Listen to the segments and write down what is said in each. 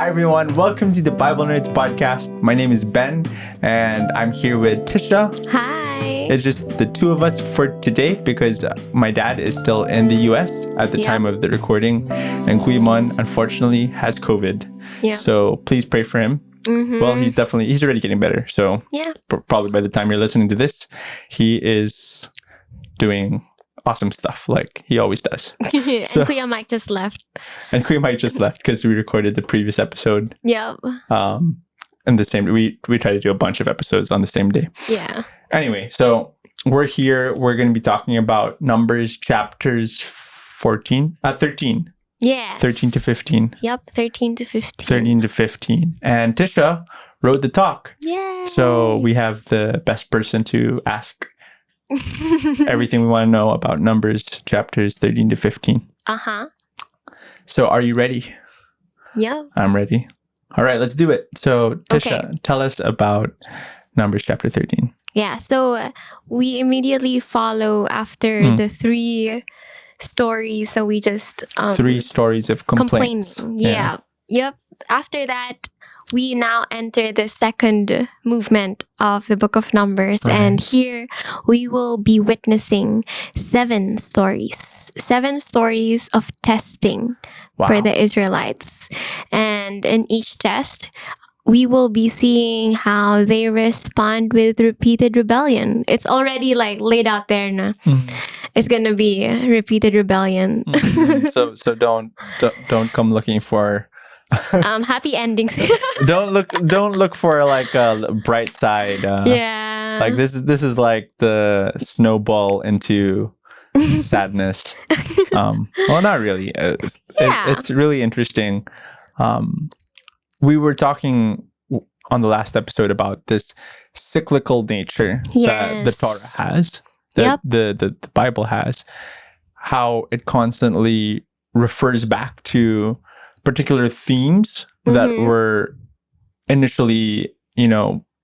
Hi everyone, welcome to the Bible Nerds podcast. My name is Ben and I'm here with Tisha. Hi. It's just the two of us for today because my dad is still in the US at the time of the recording and Guimon unfortunately has COVID. Yeah. So please pray for him. Mm-hmm. Well, he's already getting better. So probably by the time you're listening to this, he is doing awesome stuff like he always does. And Kuya Mike just left. And Kuya Mike just left because we recorded the previous episode. Yep. And the same, we tried to do a bunch of episodes on the same day. Yeah. Anyway, so we're here. We're going to be talking about Numbers chapters 13. Yes. 13 to 15. Yep, 13 to 15. 13 to 15. And Tisha wrote the talk. Yay. So we have the best person to ask everything we want to know about Numbers chapters 13 to 15. Uh-huh. So are you ready? Yeah. I'm ready. All right, let's do it. So Tisha, tell us about Numbers chapter 13. Yeah, so we immediately follow after the three stories. So we just... three stories of complaints. Complaining. Yeah. Yep. After that, we now enter the second movement of the book of Numbers. Right. And here we will be witnessing 7 stories. 7 stories of testing for the Israelites. And in each test, we will be seeing how they respond with repeated rebellion. It's already like laid out there now. It's gonna be repeated rebellion. So don't come looking for happy endings. don't look for like a bright side. Like this is like the snowball into sadness. Well, not really. It's really interesting. We were talking on the last episode about this cyclical nature that the Torah has, that the Bible has, how it constantly refers back to particular themes that were initially,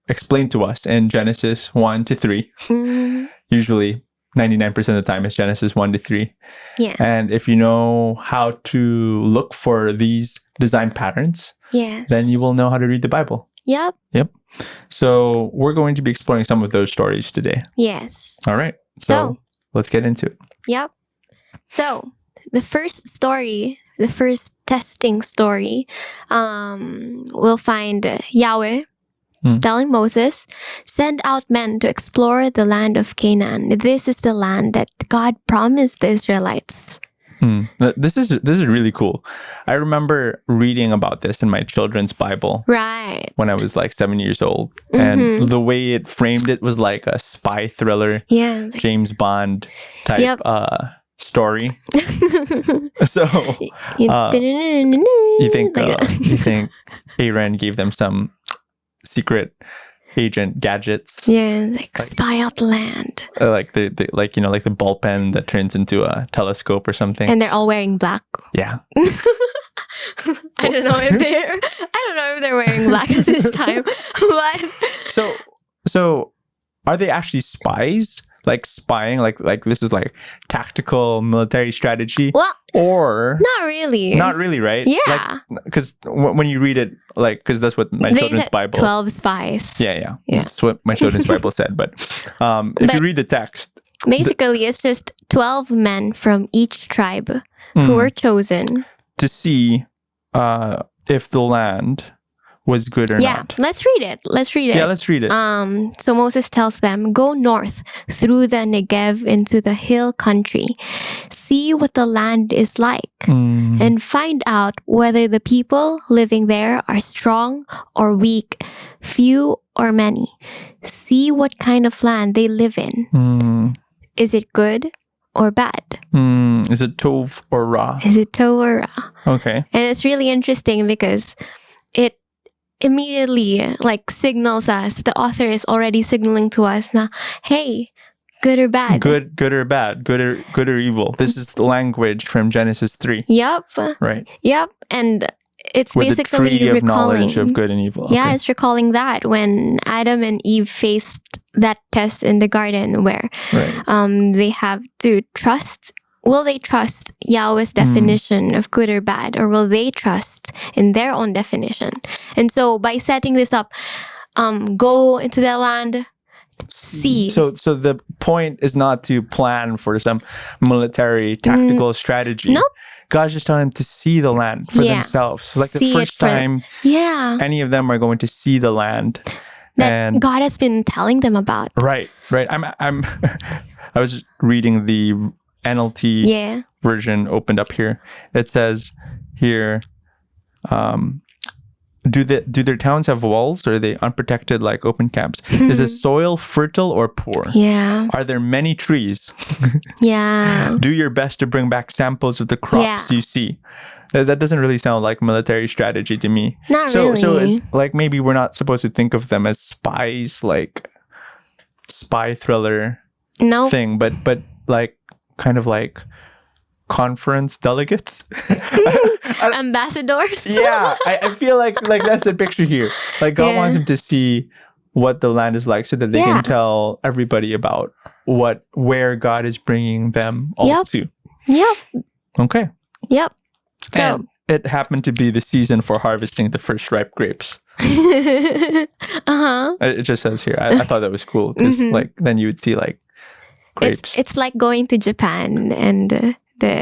explained to us in Genesis 1 to 3. Usually 99% of the time it's Genesis 1 to 3. Yeah. And if you know how to look for these design patterns, then you will know how to read the Bible. Yep. So we're going to be exploring some of those stories today. Yes. All right. So let's get into it. Yep. So the first story, the first testing story, we'll find Yahweh telling Moses, send out men to explore the land of Canaan. This is the land that God promised the Israelites. This is really cool. I remember reading about this in my children's Bible. Right. When I was like 7 years old. And the way it framed it was like a spy thriller. Yeah. James Bond type story. So you think Aaron gave them some secret agent gadgets? Yeah, like spy out the land. Like the ball pen that turns into a telescope or something. And they're all wearing black. Yeah. I don't know if they're wearing black at this time. But So are they actually spies? Like spying, like this is like tactical military strategy? Well, or not really. Not really, right? Yeah. Because when you read it, because that's what my children's Bible. 12 spies. Yeah. That's what my children's Bible said. But if you read the text, basically, it's just 12 men from each tribe who were chosen to see if the land was good or not. Yeah, let's read it. Yeah, let's read it. So Moses tells them, go north through the Negev into the hill country. See what the land is like and find out whether the people living there are strong or weak, few or many. See what kind of land they live in. Is it good or bad? Is it tov or ra? Okay. And it's really interesting because it immediately signals us, the author is already signaling to us now, hey, good or bad? Good or bad? Good or evil? This is the language from Genesis 3. Yep. Right. Yep. And it's with basically the tree of recalling knowledge of good and evil. Yeah, it's recalling that when Adam and Eve faced that test in the garden where they have to trust will they trust Yahweh's definition of good or bad, or will they trust in their own definition? And so by setting this up, go into the land, see. So the point is not to plan for some military tactical strategy. Nope. God's just telling them to see the land for themselves. So like See the first time any of them are going to see the land that God has been telling them about. Right. I'm I was reading the NLT version opened up here. It says here, do their towns have walls, or are they unprotected like open camps? Is the soil fertile or poor? Yeah. Are there many trees? Yeah. Do your best to bring back samples of the crops you see. That doesn't really sound like military strategy to me. Not really. So it's like maybe we're not supposed to think of them as spies, like spy thriller thing, but like kind of like conference delegates, ambassadors. Yeah, I feel like that's the picture here. Like God wants them to see what the land is like, so that they can tell everybody about where God is bringing them all to. Yep. Okay. Yep. So and it happened to be the season for harvesting the first ripe grapes. It just says here. I thought that was cool because like then you would see like grapes. It's like going to Japan and the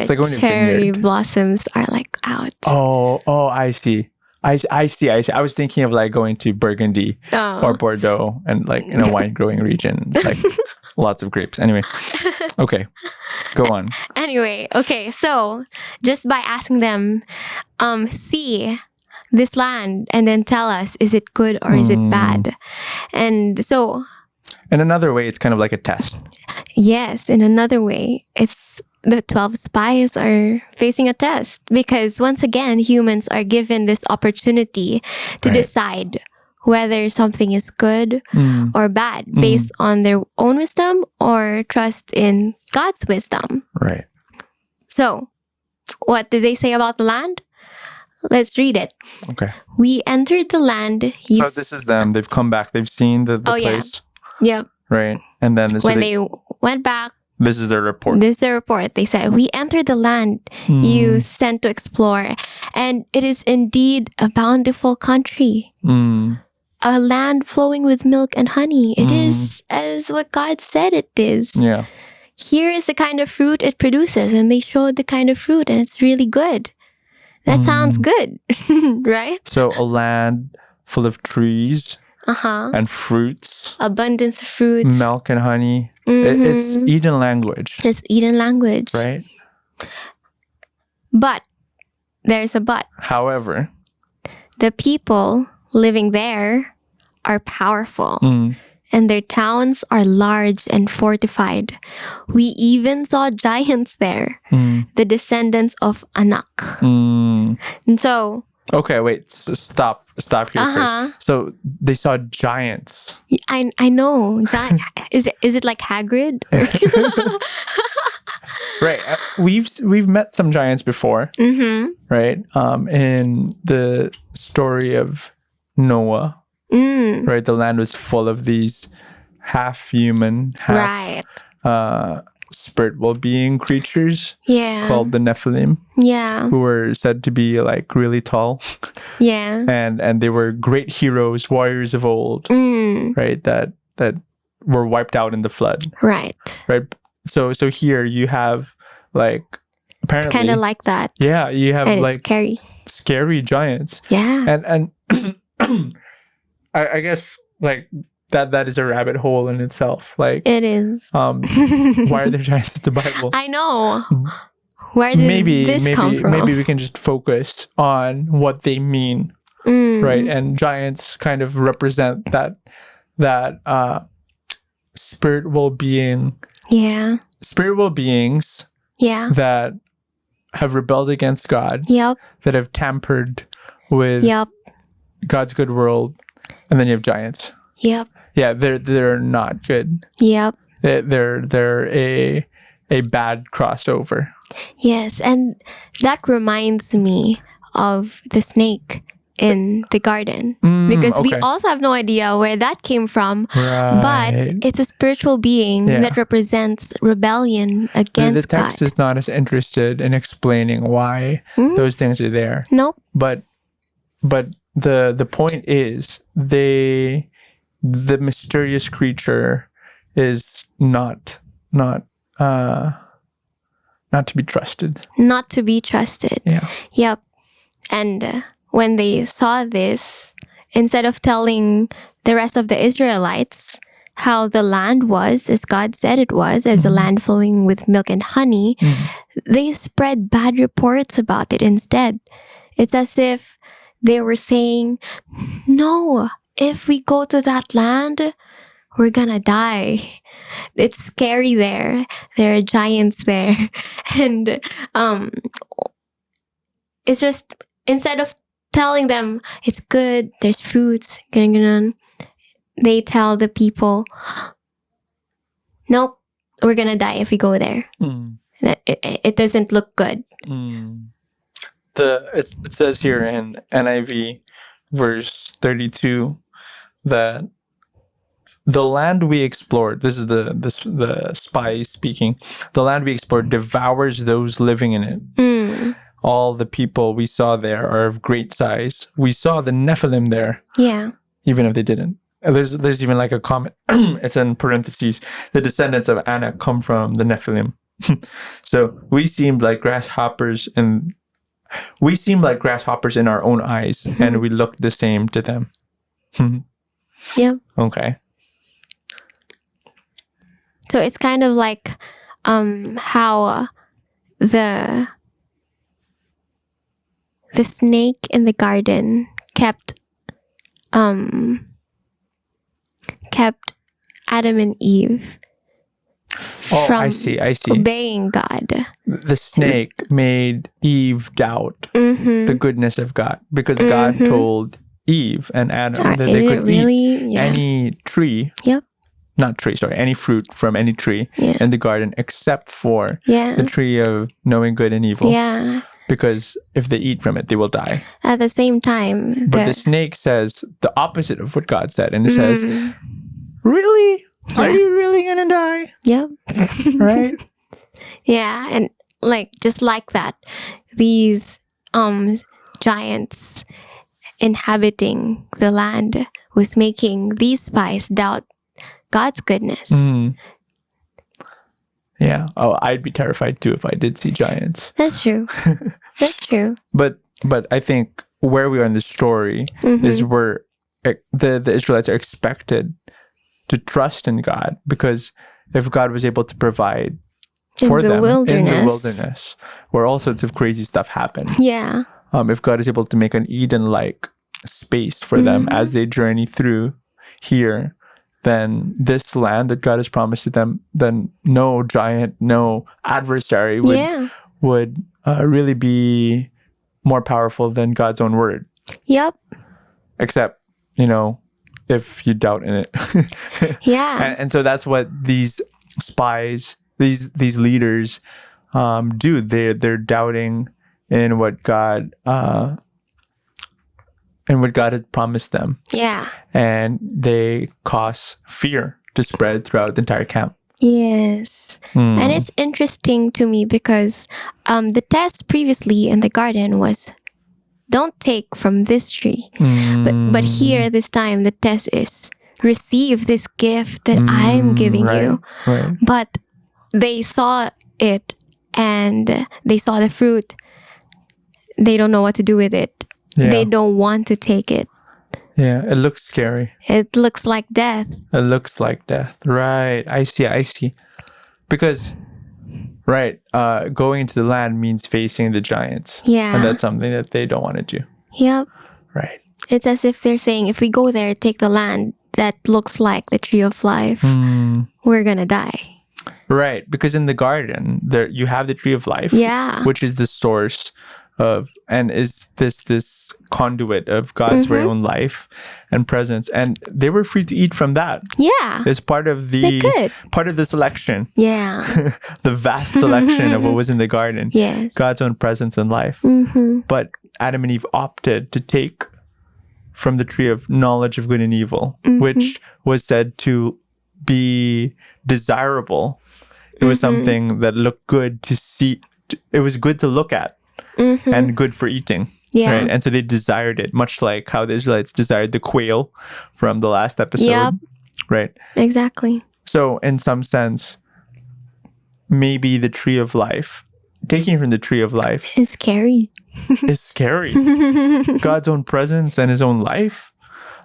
like cherry blossoms are like out. Oh, I see. I see. I was thinking of like going to Burgundy or Bordeaux and like in a wine growing region. It's like lots of grapes. Anyway, okay, go on. Anyway, okay. So just by asking them, see this land and then tell us, is it good or is it bad? And so, in another way, it's kind of like a test. Yes, in another way, it's the 12 spies are facing a test because once again, humans are given this opportunity to decide whether something is good or bad based on their own wisdom or trust in God's wisdom. Right. So, what did they say about the land? Let's read it. Okay. We entered the land. So this is them. They've come back. They've seen the place. Yep. Right. And then when they went back, this is their report. This is their report. They said, we entered the land you sent to explore, and it is indeed a bountiful country. A land flowing with milk and honey. It is as what God said it is. Yeah. Here is the kind of fruit it produces, and they showed the kind of fruit, and it's really good. That sounds good, right? So a land full of trees and fruits. Abundance of fruits. Milk and honey. It's Eden language. It's Eden language. Right? But, there's a but. However, the people living there are powerful. And their towns are large and fortified. We even saw giants there, the descendants of Anak. And so... Okay, wait, stop here first. So they saw giants. I know. Is it like Hagrid? Right. We've met some giants before. Right. In the story of Noah. Right. The land was full of these half human, half spiritual being creatures. Called the Nephilim. Who were said to be like really tall. And they were great heroes, warriors of old. Right. That were wiped out in the flood. Right. So here you have like apparently kind of like that. Yeah, you have and like scary giants. Yeah. And I guess like that is a rabbit hole in itself. Like it is. Why are there giants in the Bible? I know. Where did this come from? Maybe we can just focus on what they mean. Right? And giants kind of represent that spiritual being. Yeah. Spiritual beings. Yeah. That have rebelled against God. Yep. That have tampered with God's good world. And then you have giants. Yep. Yeah, they're not good. Yep. They're a bad crossover. Yes, and that reminds me of the snake in the garden. Because we also have no idea where that came from. But it's a spiritual being that represents rebellion against God. The text is not as interested in explaining why those things are there. Nope. But the point is, the mysterious creature is not to be trusted. Not to be trusted. Yeah. Yep. And when they saw this, instead of telling the rest of the Israelites how the land was, as God said it was, as a land flowing with milk and honey, they spread bad reports about it instead. It's as if they were saying, no, if we go to that land, we're gonna die. It's scary there. There are giants there. And it's just, instead of telling them it's good, there's fruits, they tell the people, nope, we're gonna die if we go there. It doesn't look good. It says here in NIV verse 32 that the land we explored, this is the spy speaking, the land we explored devours those living in it. All the people we saw there are of great size. We saw the Nephilim there. Yeah. Even if they didn't. There's even like a comment. It's in parentheses. The descendants of Anak come from the Nephilim. So we seemed like grasshoppers in our own eyes, and we looked the same to them. Yeah. Okay. So it's kind of like how the snake in the garden kept Adam and Eve from I see. obeying God. The snake made Eve doubt the goodness of God, because God told Eve and Adam that they could eat any tree. Yep. Any fruit from any tree in the garden except for the tree of knowing good and evil. Yeah. Because if they eat from it, they will die. At the same time, but the snake says the opposite of what God said. And it says, really? Yeah. Are you really going to die? Yep. Right? Yeah. And just like that, these giants inhabiting the land was making these spies doubt God's goodness. Yeah. Oh, I'd be terrified too if I did see giants. That's true. That's true. But I think where we are in the story is where the Israelites are expected to trust in God, because if God was able to provide for them in the wilderness, where all sorts of crazy stuff happen. Yeah. If God is able to make an Eden-like space for them as they journey through here, then this land that God has promised to them, then no giant, no adversary would really be more powerful than God's own word. Yep. Except, if you doubt in it. Yeah. And so that's what these spies, these leaders do. They're doubting in what God had promised them. Yeah. And they cause fear to spread throughout the entire camp. Yes. And it's interesting to me because the test previously in the garden was, don't take from this tree. But here, this time, the test is, receive this gift that I'm giving you. Right. But they saw it and they saw the fruit. They don't know what to do with it. Yeah. They don't want to take it. Yeah, it looks scary. It looks like death. It looks like death. Right. I see. Because, going into the land means facing the giants. Yeah. And that's something that they don't want to do. Yep. Right. It's as if they're saying, if we go there, take the land that looks like the tree of life, we're going to die. Right. Because in the garden, there you have the tree of life. Yeah. Which is the source of, and is this conduit of God's very own life and presence, and they were free to eat from that. Yeah, it's part of the selection. Yeah. The vast selection of what was in the garden. Yes, God's own presence and life. But Adam and Eve opted to take from the tree of knowledge of good and evil, Mm-hmm. which was said to be desirable. It was something that looked good to see. It was good to look at and good for eating. Yeah. Right. And so they desired it, much like how the Israelites desired the quail from the last episode. Yep. Right. Exactly. So in some sense, maybe the tree of life, taking from the tree of life It's scary. is scary. God's own presence and his own life.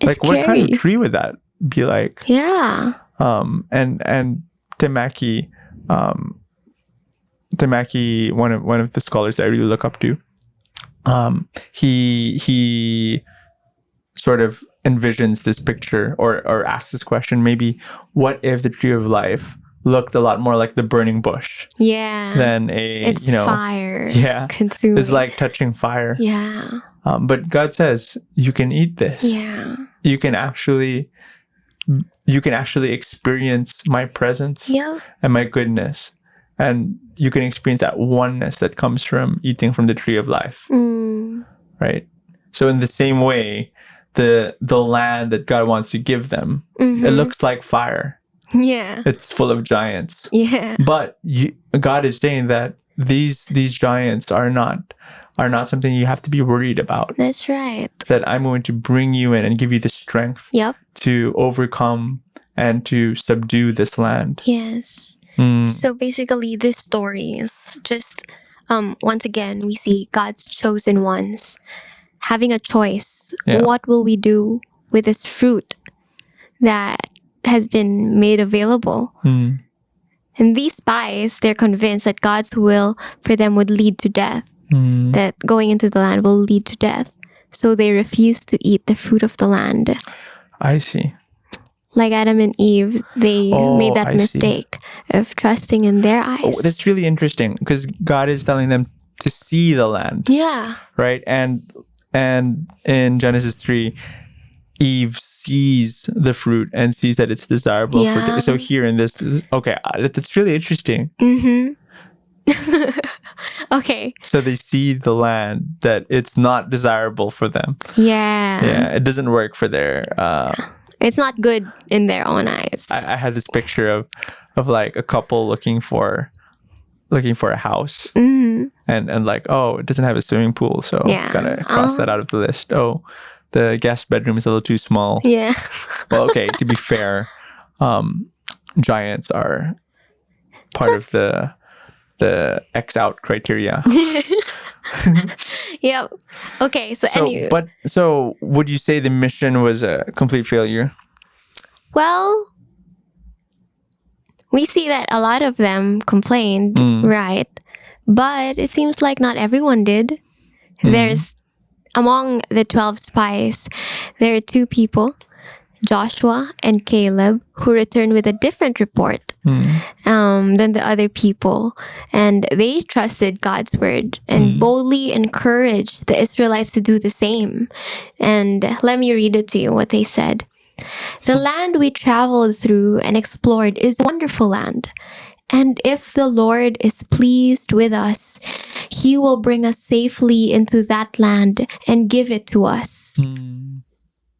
It's like what kind of scary. tree would that be like? Yeah. And Timaki, one of the scholars I really look up to, he sort of envisions this picture or asks this question, maybe what if the tree of life looked a lot more like the burning bush than it's fire. Yeah, consuming. it's like touching fire. Yeah. But God says you can eat this. Yeah. You can actually experience my presence Yep. and my goodness, and you can experience that oneness that comes from eating from the tree of life. Right. So in the same way, the land that God wants to give them, it looks like fire. Yeah. It's full of giants. Yeah. But God is saying that these giants are not something you have to be worried about. That's right. That I'm going to bring you in and give you the strength Yep. to overcome and to subdue this land. Yes. So basically, this story is just, once again, we see God's chosen ones having a choice. Yeah. What will we do with this fruit that has been made available? And these spies, they're convinced that God's will for them would lead to death, that going into the land will lead to death. So they refuse to eat the fruit of the land. I see. Like Adam and Eve, they made that mistake of trusting in their eyes. Oh, that's really interesting because God is telling them to see the land. Yeah. Right? And in Genesis 3, Eve sees the fruit and sees that it's desirable. Yeah. So here in this, okay, that's really interesting. Okay. So they see the land that it's not desirable for them. Yeah. Yeah, it doesn't work for their... It's not good in their own eyes. I had this picture of like a couple looking for a house, and like, oh, it doesn't have a swimming pool, so gotta cross that out of the list. Oh, the guest bedroom is a little too small. Yeah. Well, okay. To be fair, giants are part of the X out criteria. Yep. Okay. So would you say the mission was a complete failure? Well, we see that a lot of them complained, right? But it seems like not everyone did. There's among the 12 spies, there are 2 people, Joshua and Caleb, who returned with a different report than the other people. And they trusted God's word and boldly encouraged the Israelites to do the same. And let me read it to you, what they said. The land we traveled through and explored is a wonderful land. And if the Lord is pleased with us, He will bring us safely into that land and give it to us.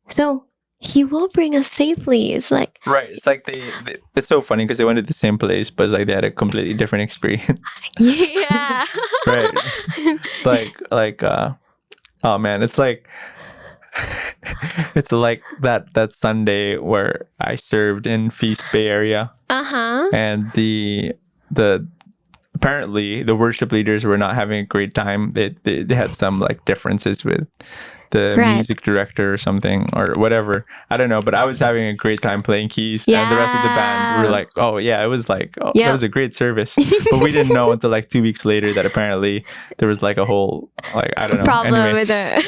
So, He will bring us safely. It's like... Right. It's like it's so funny because they went to the same place, but it's like they had a completely different experience. Yeah. Right. It's like, oh man, it's like that Sunday where I served in Feast Bay Area. And the apparently the worship leaders were not having a great time. They had some like differences with the music director or something or whatever. I don't know, but I was having a great time playing keys, and the rest of the band were like, "Oh yeah, it was like that was a great service." But we didn't know until like 2 weeks later that apparently there was like a whole like I don't know problem with the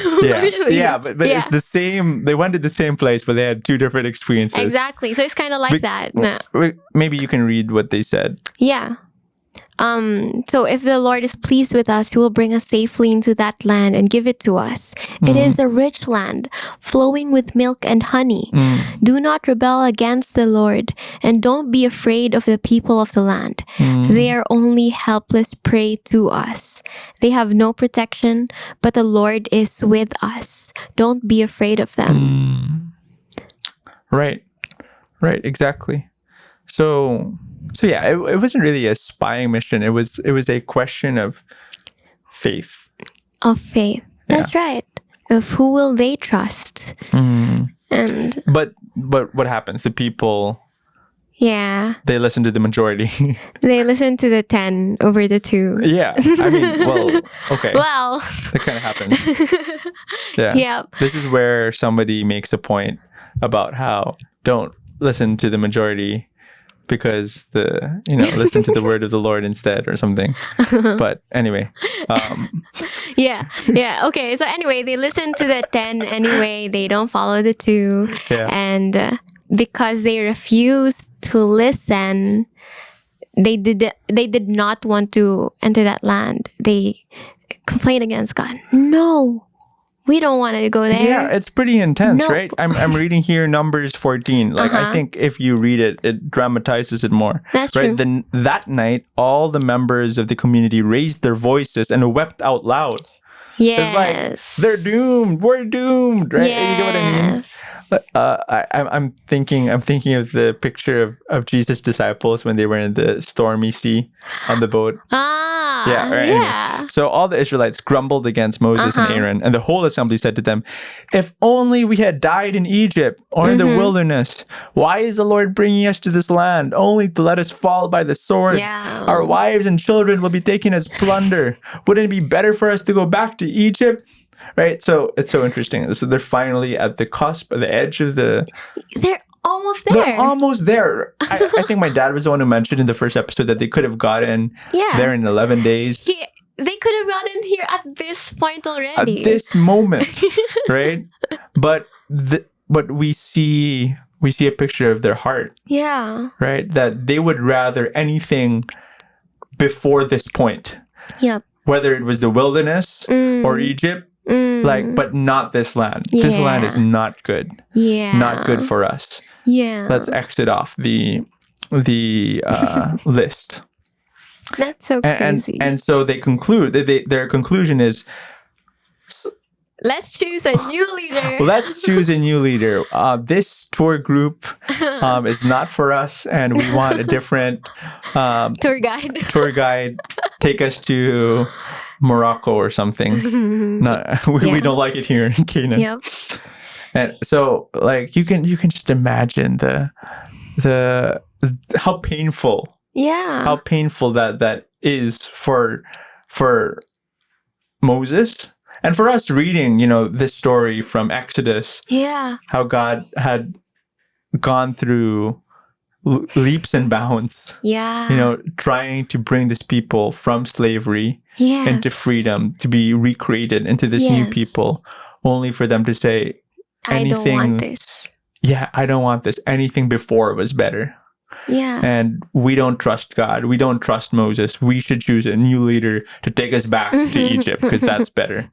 but it's the same. They went to the same place, but they had 2 different experiences. Exactly. So it's kind of like that. No. Maybe you can read what they said. Yeah. So if the Lord is pleased with us, He will bring us safely into that land and give it to us. It is a rich land, flowing with milk and honey. Do not rebel against the Lord, and don't be afraid of the people of the land. They are only helpless prey to us. They have no protection, but the Lord is with us. Don't be afraid of them. Right, exactly. So yeah, it wasn't really a spying mission. It was a question of faith. Of faith. That's right. Of who will they trust? And but what happens? The people, they listen to the majority. They listen to the 10 over the 2. Yeah, I mean, well, okay. Well, that kind of happens. Yeah. Yep. This is where somebody makes a point about how don't listen to the majority, because listen to the word of the Lord instead, or something. But anyway, yeah. Okay. So anyway, they listen to the 10 anyway. They don't follow the 2, and because they refused to listen, they did not want to enter that land. They complained against God. No. We don't want to go there. Yeah, it's pretty intense, right? I'm reading here Numbers 14. Like, I think if you read it, it dramatizes it more. That's right? true. Then that night, all the members of the community raised their voices and wept out loud. Yes. It's like, they're doomed. We're doomed, right? Yes. You get what I mean? I'm thinking of the picture of Jesus' disciples when they were in the stormy sea on the boat. Yeah, right. Yeah. Anyway, so all the Israelites grumbled against Moses and Aaron, and the whole assembly said to them, "If only we had died in Egypt or in the wilderness. Why is the Lord bringing us to this land only to let us fall by the sword? Yeah. Our wives and children will be taken as plunder. Wouldn't it be better for us to go back to Egypt?" Right? So it's so interesting. So they're finally at the cusp, at the edge of the... They're almost there. They're almost there. I think my dad was the one who mentioned in the first episode that they could have gotten there in 11 days. They could have gotten here at this point already. At this moment, right? But we see a picture of their heart. Yeah. Right? That they would rather anything before this point. Yep. Whether it was the wilderness or Egypt. But not this land. This land is not good. Yeah. Not good for us. Yeah. Let's exit off the list. That's so crazy. And so they conclude. Their conclusion is, let's choose a new leader. Let's choose a new leader. This tour group is not for us, and we want a different tour guide. Tour guide, take us to Morocco or something. We don't like it here in Canaan. Yep. And so, like, you can just imagine the how painful. Yeah. How painful that is for Moses, and for us reading, this story from Exodus. Yeah. How God had gone through leaps and bounds. Yeah. Trying to bring this people from slavery into freedom, to be recreated into this new people, only for them to say, anything, I don't want this. Yeah, I don't want this. Anything before was better. Yeah. And we don't trust God. We don't trust Moses. We should choose a new leader to take us back to Egypt, because that's better.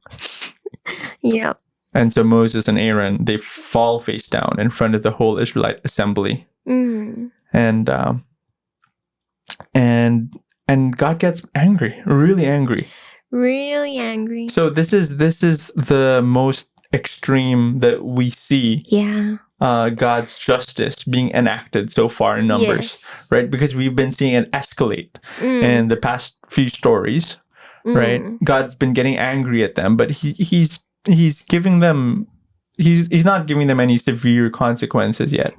Yep. And so Moses and Aaron, they fall face down in front of the whole Israelite assembly. And God gets angry, really angry. Really angry. So this is the most extreme that we see. Yeah. God's justice being enacted so far in Numbers, right? Because we've been seeing it escalate in the past few stories, right? God's been getting angry at them, but he's giving them, he's not giving them any severe consequences yet.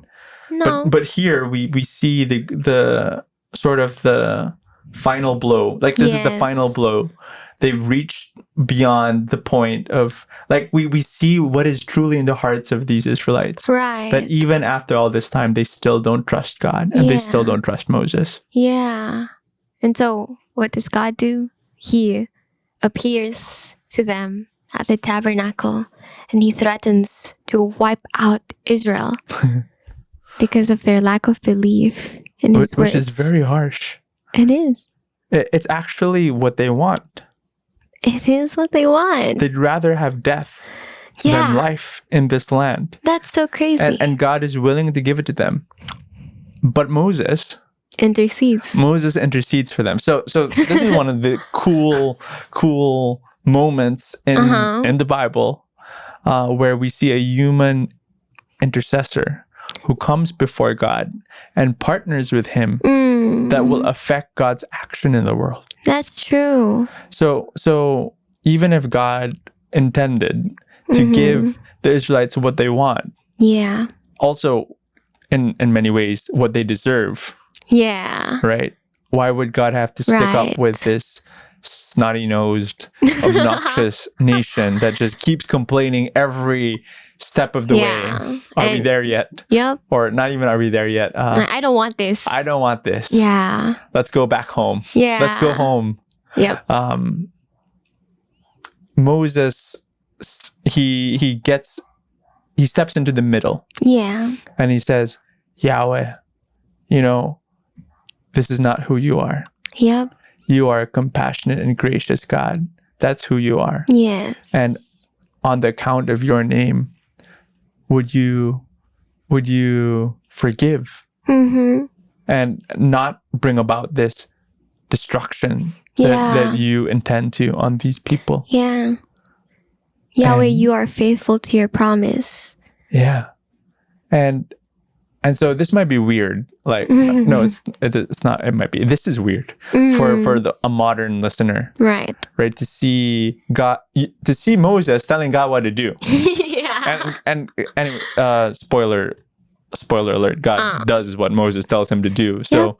No. But here we see the sort of the final blow. Like, this is the final blow. They've reached beyond the point of, like, we see what is truly in the hearts of these Israelites. Right. That even after all this time, they still don't trust God, and they still don't trust Moses. Yeah. And so what does God do? He appears to them at the tabernacle, and he threatens to wipe out Israel because of their lack of belief in his words. Which is very harsh. It is. It's actually what they want. It is what they want. They'd rather have death than life in this land. That's so crazy. And God is willing to give it to them. But Moses intercedes for them. So this is one of the cool moments in the Bible where we see a human intercessor who comes before God and partners with him that will affect God's action in the world. That's true. So even if God intended to give the Israelites what they want, also in many ways what they deserve, right? Why would God have to stick up with this snotty-nosed, obnoxious nation that just keeps complaining every step of the way? Are we there yet? Yep. Or not even are we there yet? I don't want this. I don't want this. Yeah. Let's go back home. Yeah. Let's go home. Yep. Moses, he steps into the middle. Yeah. And he says, Yahweh, this is not who you are. Yep. You are a compassionate and gracious God. That's who you are. Yes. And on the account of your name, would you forgive and not bring about this destruction that you intend to on these people? Yeah. Yahweh, you are faithful to your promise. Yeah. And so this might be weird. Like, no, it's not. It might be. This is weird for a modern listener, right? To see God, to see Moses telling God what to do. And spoiler alert, God does what Moses tells him to do. So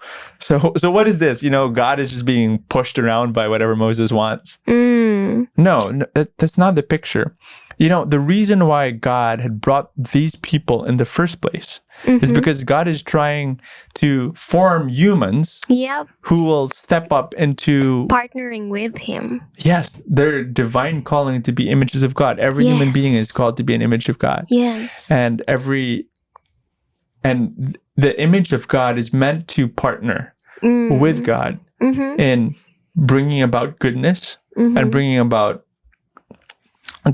what is this? God is just being pushed around by whatever Moses wants. No, that's not the picture. The reason why God had brought these people in the first place is because God is trying to form humans who will step up into partnering with him. Yes, their divine calling to be images of God. Every human being is called to be an image of God. Yes. And the image of God is meant to partner with God in bringing about goodness and bringing about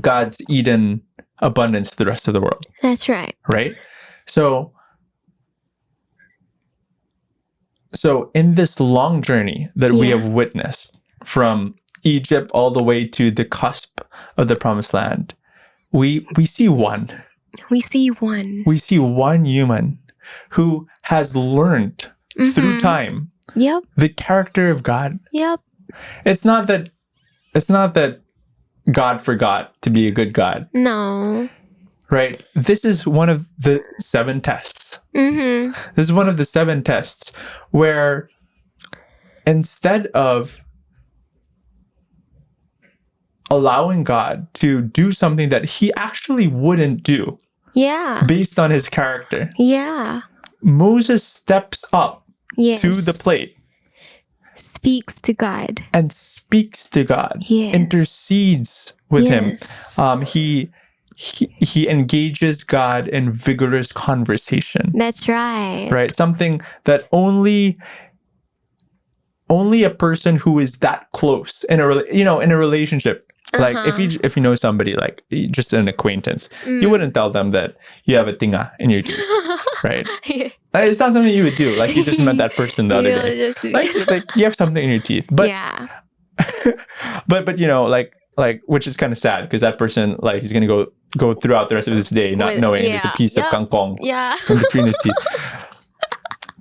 God's Eden abundance to the rest of the world. That's right. Right? So in this long journey that we have witnessed from Egypt all the way to the cusp of the Promised Land, we see one. We see one. We see one human who has learned through time the character of God. Yep. It's not that God forgot to be a good God. No. Right? This is one of the 7 tests. This is one of the 7 tests where instead of allowing God to do something that he actually wouldn't do based on his character, Moses steps up to the plate. Speaks to God. And speaks to God. Intercedes with him. He engages God in vigorous conversation. That's right. Right? Something that only a person who is that close in a relationship. Like if you know somebody, like just an acquaintance, you wouldn't tell them that you have a tinga in your teeth, right? It's not something you would do. Like you just met that person the other day. It's like you have something in your teeth, but but like which is kind of sad because that person he's gonna go throughout the rest of his day not knowing there's a piece of kangkong in between his teeth.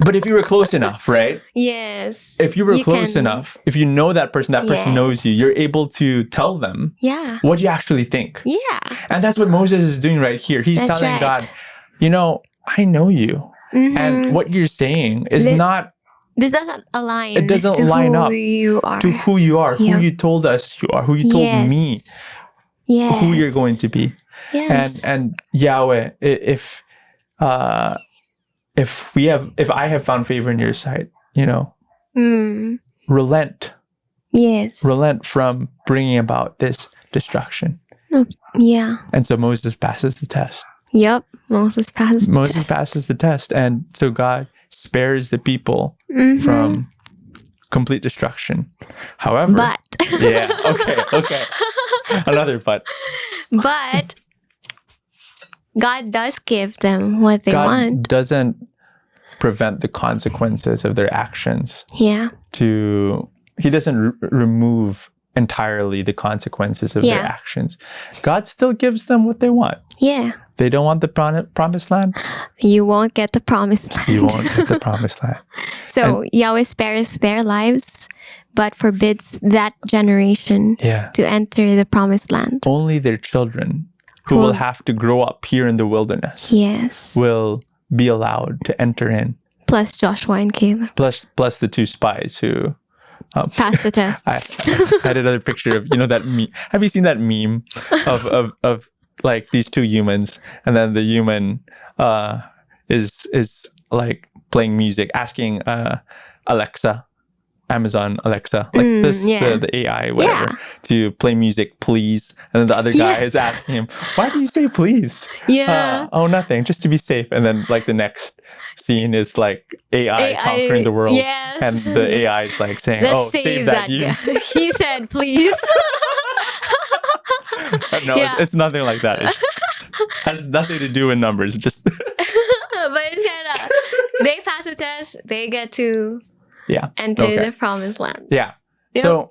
But if you were close enough, right? Yes. If you were close enough, if you know that person knows you, you're able to tell them what you actually think. Yeah. And that's what Moses is doing right here. He's telling God, I know you. And what you're saying is this doesn't align. It doesn't line up to who you are, who you told us you are, who you told me who you're going to be. Yes. And Yahweh, if I have found favor in your sight, relent. Yes. Relent from bringing about this destruction. Yeah. And so Moses passes the test. Yep. Moses passes the test. And so God spares the people from complete destruction. However, but yeah, okay. Another but. But God does give them what they want. God doesn't prevent the consequences of their actions. Yeah. He doesn't remove entirely the consequences of their actions. God still gives them what they want. Yeah. They don't want the promised land. You won't get the promised land. You won't get the promised land. So Yahweh spares their lives, but forbids that generation to enter the promised land. Only their children, who will have to grow up here in the wilderness, will be allowed to enter in. Plus Joshua and Caleb. Plus the 2 spies who passed the test. I had another picture of, that meme. Have you seen that meme of like these 2 humans, and then the human is like playing music, asking Alexa, Amazon Alexa, like the AI, whatever, to play music, please. And then the other guy is asking him, why do you say please? Yeah. Oh, nothing, just to be safe. And then like the next scene is like AI conquering the world. Yes. And the AI is like saying, Let's save that you. He said, please. No, it's nothing like that. It has nothing to do with numbers. Just but it's kind of, they pass the test, they get to enter the promised land. Yeah. Yep.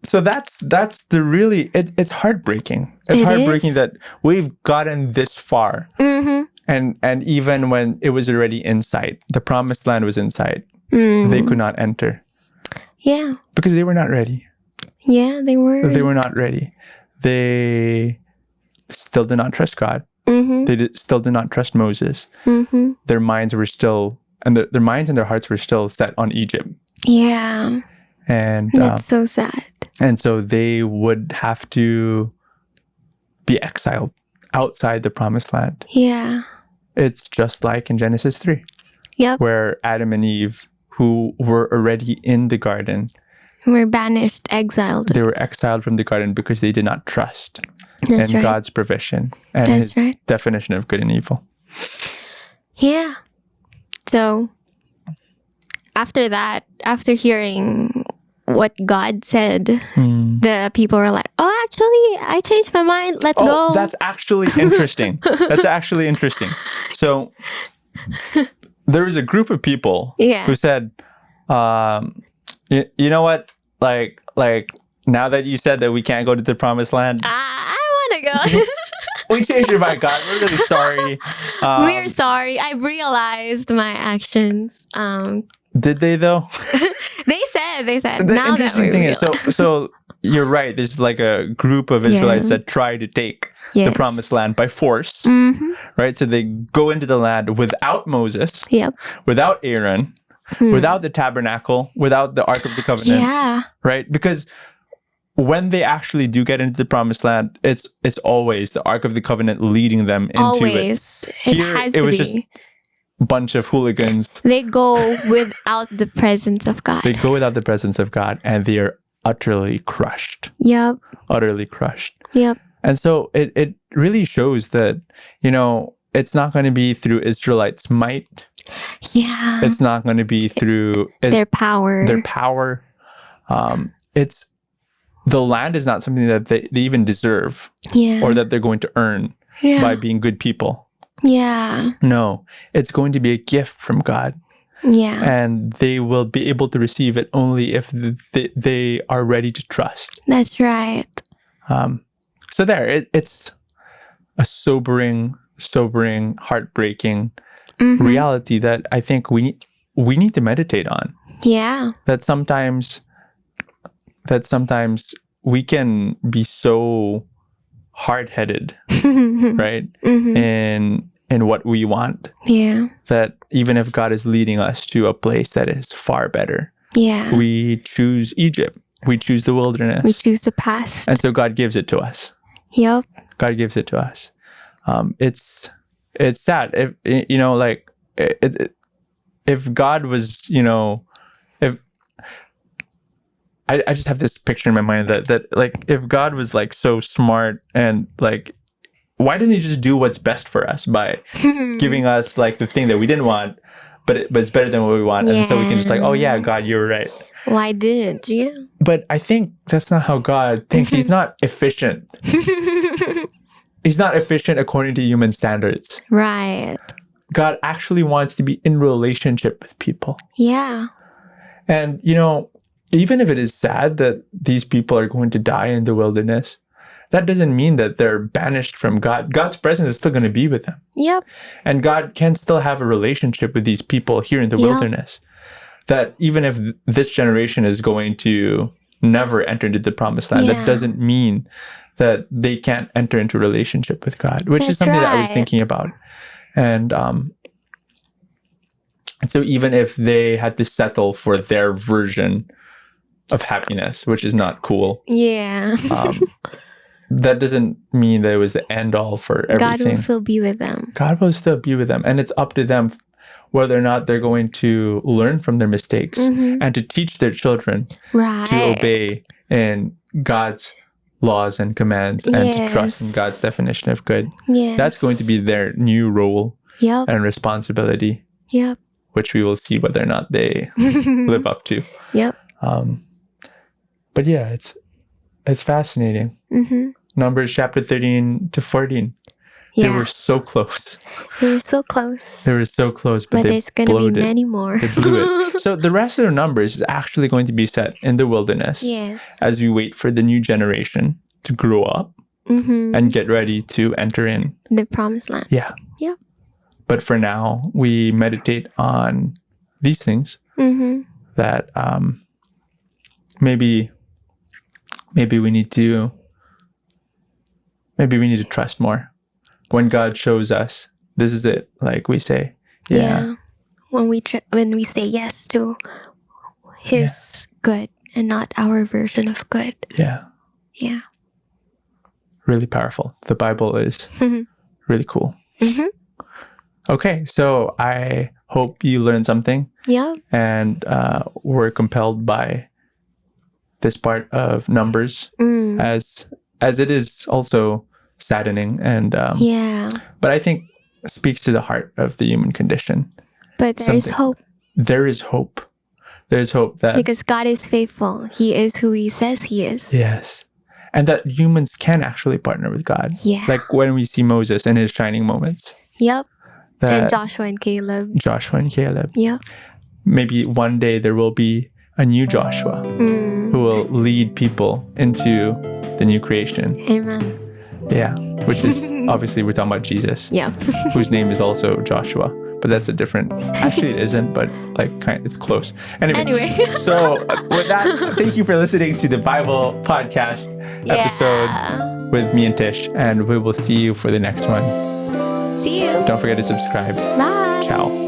So that's the really, it's heartbreaking. It's heartbreaking that we've gotten this far. Mm-hmm. And even when it was already in sight, the promised land was in sight, they could not enter. Yeah. Because they were not ready. Yeah, they were. They were not ready. They still did not trust God. Mm-hmm. They still did not trust Moses. Mm-hmm. Their minds were still, and their minds and their hearts were still set on Egypt. Yeah. And that's so sad. And so they would have to be exiled outside the promised land. Yeah. It's just like in Genesis 3. Yep. Where Adam and Eve, who were already in the garden, were banished, exiled. They were exiled from the garden because they did not trust in God's provision and his definition of good and evil. Yeah. So after that, after hearing what God said, the people were like, oh, actually, I changed my mind. Let's go. That's actually interesting. That's actually interesting. So there was a group of people who said, you know what? Like now that you said that we can't go to the promised land, I want to go. We changed your mind, God. We're really sorry. We're sorry. I realized my actions. Did they though? They said. The now interesting thing is, so you're right. There's like a group of Israelites that try to take the promised land by force, right? So they go into the land without Moses, without Aaron, without the tabernacle, without the Ark of the Covenant, right? Because when they actually do get into the promised land, it's always the Ark of the Covenant leading them into it. Here, it was just a bunch of hooligans. They go without the presence of God. They go without the presence of God, and they are utterly crushed. Yep. Utterly crushed. Yep. And so it really shows that, it's not going to be through Israelites' might. Yeah. It's not going to be through their power. It's the land is not something that they even deserve or that they're going to earn by being good people. Yeah. No, it's going to be a gift from God. Yeah. And they will be able to receive it only if they are ready to trust. That's right. So it's a sobering, heartbreaking reality that I think we need to meditate on. Yeah. That sometimes we can be so hard-headed, right? In what we want. Yeah. That even if God is leading us to a place that is far better, we choose Egypt. We choose the wilderness. We choose the past. And so God gives it to us. Yep. God gives it to us. It's sad if God was, if I just have this picture in my mind that like if God was like so smart and like, why doesn't he just do what's best for us by giving us like the thing that we didn't want, but it's better than what we want, and so we can just like, oh yeah, God, you were right. Why didn't you? But I think that's not how God thinks. He's not efficient. He's not efficient according to human standards. Right. God actually wants to be in relationship with people. Yeah. And, even if it is sad that these people are going to die in the wilderness, that doesn't mean that they're banished from God. God's presence is still going to be with them. Yep. And God can still have a relationship with these people here in the wilderness. That even if this generation is going to never enter into the promised land, that doesn't mean that they can't enter into a relationship with God, which is something that I was thinking about. And so even if they had to settle for their version of happiness, which is not cool. Yeah. That doesn't mean that it was the end all for everything. God will still be with them. God will still be with them. And it's up to them whether or not they're going to learn from their mistakes and to teach their children to obey in God's laws and commands and to trust in God's definition of good. Yes. That's going to be their new role and responsibility, which we will see whether or not they live up to. But yeah, it's fascinating. Numbers chapter 13 to 14. They were so close. They were so close. They were so close, but there's going to be many more. They blew it. So the rest of the numbers is actually going to be set in the wilderness as we wait for the new generation to grow up and get ready to enter in the promised land. Yeah. But for now, we meditate on these things that maybe we need to trust more. When God shows us, this is it, like we say, when we say yes to His good and not our version of good. Yeah. Really powerful. The Bible is really cool. Okay, so I hope you learned something. And were compelled by this part of Numbers, as it is also saddening and but I think speaks to the heart of the human condition. But there is hope. There is hope. There's hope that because God is faithful. He is who He says He is. Yes. And that humans can actually partner with God. Like when we see Moses in his shining moments. And Joshua and Caleb. Maybe one day there will be a new Joshua who will lead people into the new creation. Amen. Yeah, which is obviously we're talking about Jesus. Whose name is also Joshua, but that's a different. Actually, it isn't, but it's close. Anyway. So with that, thank you for listening to the Bible podcast episode with me and Tish, and we will see you for the next one. See you. Don't forget to subscribe. Bye. Ciao.